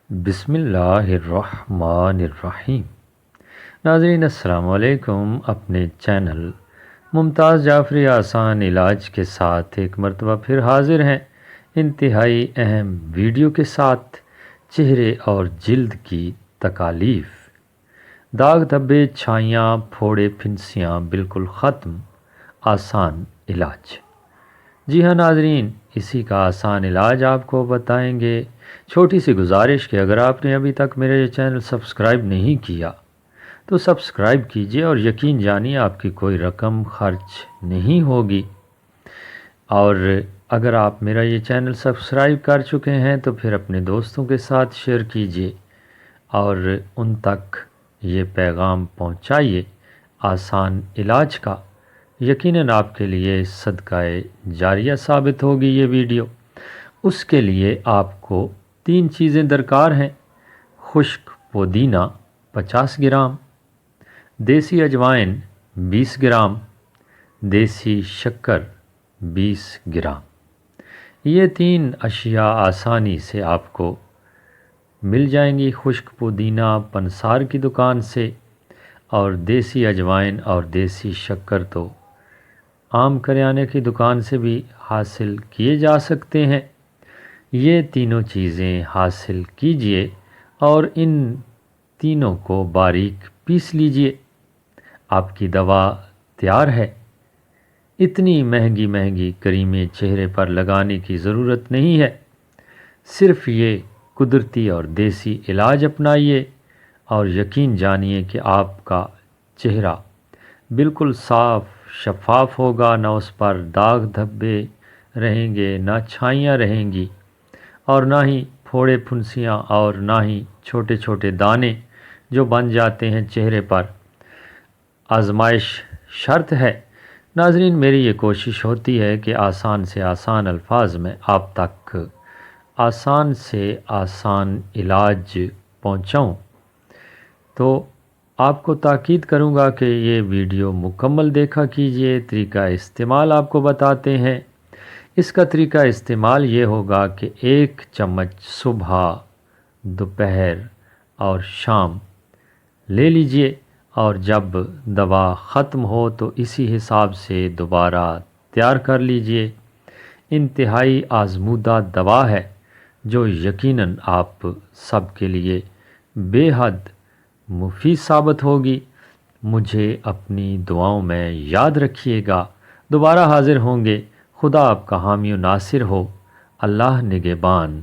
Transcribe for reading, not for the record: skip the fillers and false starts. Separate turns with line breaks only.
بسم اللہ الرحمن الرحیم۔ ناظرین السلام علیکم۔ اپنے چینل ممتاز جعفری آسان علاج کے ساتھ ایک مرتبہ پھر حاضر ہیں، انتہائی اہم ویڈیو کے ساتھ۔ چہرے اور جلد کی تکالیف، داغ دھبے، چھائیاں، پھوڑے، پھنسیاں بالکل ختم، آسان علاج۔ جی ہاں ناظرین، اسی کا آسان علاج آپ کو بتائیں گے۔ چھوٹی سی گزارش کہ اگر آپ نے ابھی تک میرا یہ چینل سبسکرائب نہیں کیا تو سبسکرائب کیجئے، اور یقین جانیے آپ کی کوئی رقم خرچ نہیں ہوگی۔ اور اگر آپ میرا یہ چینل سبسکرائب کر چکے ہیں تو پھر اپنے دوستوں کے ساتھ شیئر کیجئے اور ان تک یہ پیغام پہنچائیے آسان علاج کا۔ یقیناً آپ کے لیے صدقہ جاریہ ثابت ہوگی یہ ویڈیو۔ اس کے لیے آپ کو 3 چیزیں درکار ہیں: خشک پودینہ 50 گرام، دیسی اجوائن 20 گرام، دیسی شکر 20 گرام۔ یہ 3 اشیاء آسانی سے آپ کو مل جائیں گی۔ خشک پودینہ پنسار کی دکان سے، اور دیسی اجوائن اور دیسی شکر تو عام کریانے کی دکان سے بھی حاصل کیے جا سکتے ہیں۔ یہ تینوں چیزیں حاصل کیجئے اور ان تینوں کو باریک پیس لیجئے۔ آپ کی دوا تیار ہے۔ اتنی مہنگی کریمیں چہرے پر لگانے کی ضرورت نہیں ہے، صرف یہ قدرتی اور دیسی علاج اپنائیے اور یقین جانیے کہ آپ کا چہرہ بالکل صاف شفاف ہوگا، نہ اس پر داغ دھبے رہیں گے، نہ چھائیاں رہیں گی، اور نہ ہی پھوڑے پھنسیاں، اور نہ ہی چھوٹے چھوٹے دانے جو بن جاتے ہیں چہرے پر۔ آزمائش شرط ہے۔ ناظرین، میری یہ کوشش ہوتی ہے کہ آسان سے آسان الفاظ میں آپ تک آسان سے آسان علاج پہنچاؤں، تو آپ کو تاکید کروں گا کہ یہ ویڈیو مکمل دیکھا کیجئے۔ طریقہ استعمال آپ کو بتاتے ہیں۔ اس کا طریقہ استعمال یہ ہوگا کہ 1 چمچ صبح، دوپہر اور شام لے لیجئے، اور جب دوا ختم ہو تو اسی حساب سے دوبارہ تیار کر لیجئے۔ انتہائی آزمودہ دوا ہے جو یقیناً آپ سب کے لیے بے حد مفید ثابت ہوگی۔ مجھے اپنی دعاؤں میں یاد رکھیے گا۔ دوبارہ حاضر ہوں گے۔ خدا آپ کا حامی و ناصر ہو۔ اللہ نگہبان۔